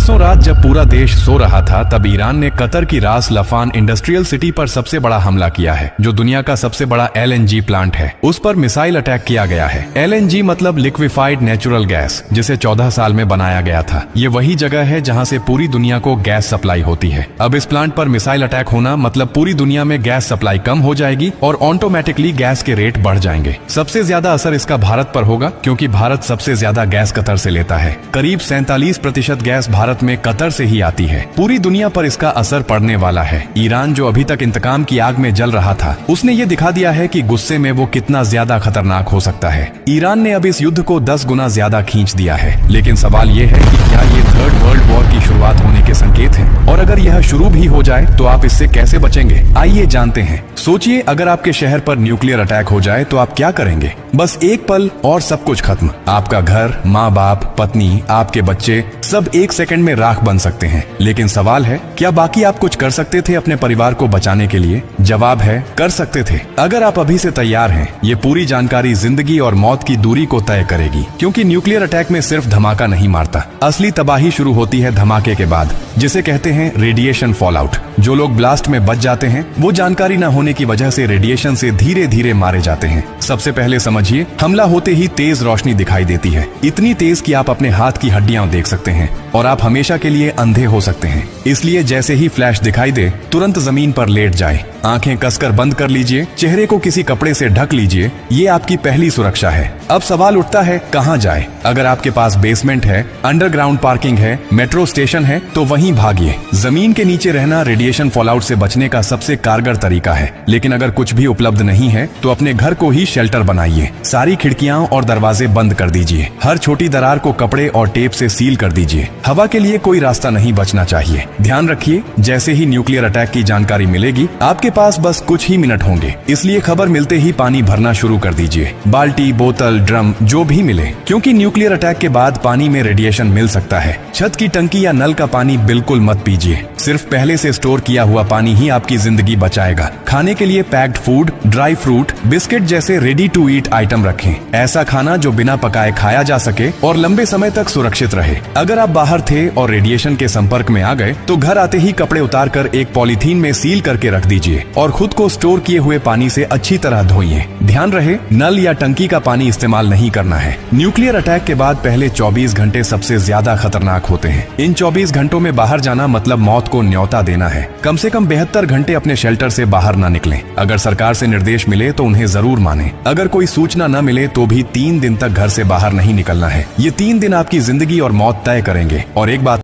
परसों रात जब पूरा देश सो रहा था तब ईरान ने कतर की रास लफान इंडस्ट्रियल सिटी पर सबसे बड़ा हमला किया है, जो दुनिया का सबसे बड़ा LNG प्लांट है। उस पर मिसाइल अटैक किया गया है। LNG मतलब लिक्विफाइड नेचुरल गैस, जिसे 14 साल में बनाया गया था। ये वही जगह है जहाँ से पूरी दुनिया को गैस सप्लाई होती है। अब इस प्लांट पर मिसाइल अटैक होना मतलब पूरी दुनिया में गैस सप्लाई कम हो जाएगी और ऑटोमेटिकली गैस के रेट बढ़ जाएंगे। सबसे ज्यादा असर इसका भारत पर होगा, क्योंकि भारत सबसे ज्यादा गैस कतर से लेता है। करीब 47% गैस भारत में कतर से ही आती है। पूरी दुनिया पर इसका असर पड़ने वाला है। ईरान जो अभी तक इंतकाम की आग में जल रहा था, उसने ये दिखा दिया है कि गुस्से में वो कितना ज्यादा खतरनाक हो सकता है। ईरान ने अब इस युद्ध को 10 गुना ज्यादा खींच दिया है। लेकिन सवाल ये है कि क्या ये थर्ड वर्ल्ड वॉर की शुरुआत होने के संकेत हैं? और अगर यह शुरू भी हो जाए तो आप इससे कैसे बचेंगे? आइए जानते हैं। सोचिए, अगर आपके शहर पर न्यूक्लियर अटैक हो जाए तो आप क्या करेंगे? बस एक पल और सब कुछ खत्म। आपका घर, माँ बाप, पत्नी, आपके बच्चे सब एक सेकंड में राख बन सकते हैं। लेकिन सवाल है, क्या बाकी आप कुछ कर सकते थे अपने परिवार को बचाने के लिए? जवाब है, कर सकते थे। अगर आप अभी से तैयार हैं, ये पूरी जानकारी जिंदगी और मौत की दूरी को तय करेगी। क्योंकि न्यूक्लियर अटैक में सिर्फ धमाका नहीं मारता, असली तबाही शुरू होती है धमाके के बाद, जिसे कहते हैं रेडिएशन फॉलआउट। जो लोग ब्लास्ट में बच जाते हैं, वो जानकारी न होने की वजह से रेडिएशन से धीरे धीरे मारे जाते हैं। सबसे पहले समझिए, हमला होते ही तेज रोशनी दिखाई देती है, इतनी तेज कि आप अपने हाथ की हड्डियां देख सकते हैं और आप हमेशा के लिए अंधे हो सकते हैं। इसलिए जैसे ही फ्लैश दिखाई दे, तुरंत जमीन पर लेट जाए, आंखें कसकर बंद कर लीजिए, चेहरे को किसी कपड़े से ढक लीजिए। ये आपकी पहली सुरक्षा है। अब सवाल उठता है, कहां जाए? अगर आपके पास बेसमेंट है, अंडरग्राउंड पार्किंग है, मेट्रो स्टेशन है, तो वहीं भागिए। जमीन के नीचे रहना रेडिएशन फॉलआउट से बचने का सबसे कारगर तरीका है। लेकिन अगर कुछ भी उपलब्ध नहीं है तो अपने घर को ही शेल्टर बनाइए। सारी खिड़कियां और दरवाजे बंद कर दीजिए। हर छोटी दरार को कपड़े और टेप से सील कर दीजिए। हवा के लिए कोई रास्ता नहीं बचना चाहिए। ध्यान रखिए, जैसे ही न्यूक्लियर अटैक की जानकारी मिलेगी, आपके पास बस कुछ ही मिनट होंगे। इसलिए खबर मिलते ही पानी भरना शुरू कर दीजिए। बाल्टी, बोतल, ड्रम, जो भी मिले, क्योंकि न्यूक्लियर अटैक के बाद पानी में रेडिएशन मिल सकता है। छत की टंकी या नल का पानी बिल्कुल मत पीजिए। सिर्फ पहले से स्टोर किया हुआ पानी ही आपकी जिंदगी बचाएगा। खाने के लिए packed food, dry fruit, biscuit जैसे रेडी टू ईट आइटम रखें। ऐसा खाना जो बिना पकाए खाया जा सके और लंबे समय तक सुरक्षित रहे। अगर आप बाहर थे और रेडिएशन के संपर्क में आ गए तो घर आते ही कपड़े उतारकर एक पॉलीथीन में सील करके रख दीजिए और खुद को स्टोर किए हुए पानी से अच्छी तरह धोइए। ध्यान रहे, नल या टंकी का पानी इस्तेमाल नहीं करना है। न्यूक्लियर अटैक के बाद पहले 24 घंटे सबसे ज्यादा खतरनाक होते हैं। इन 24 घंटों में बाहर जाना मतलब मौत को न्योता देना है। कम से कम 72 घंटे अपने शेल्टर से बाहर ना निकलें। अगर सरकार से निर्देश मिले तो उन्हें जरूर मानें। अगर कोई सूचना न मिले तो भी 3 दिन तक घर से बाहर नहीं निकलना है। ये 3 दिन आपकी जिंदगी और मौत तय करेंगे। और एक बात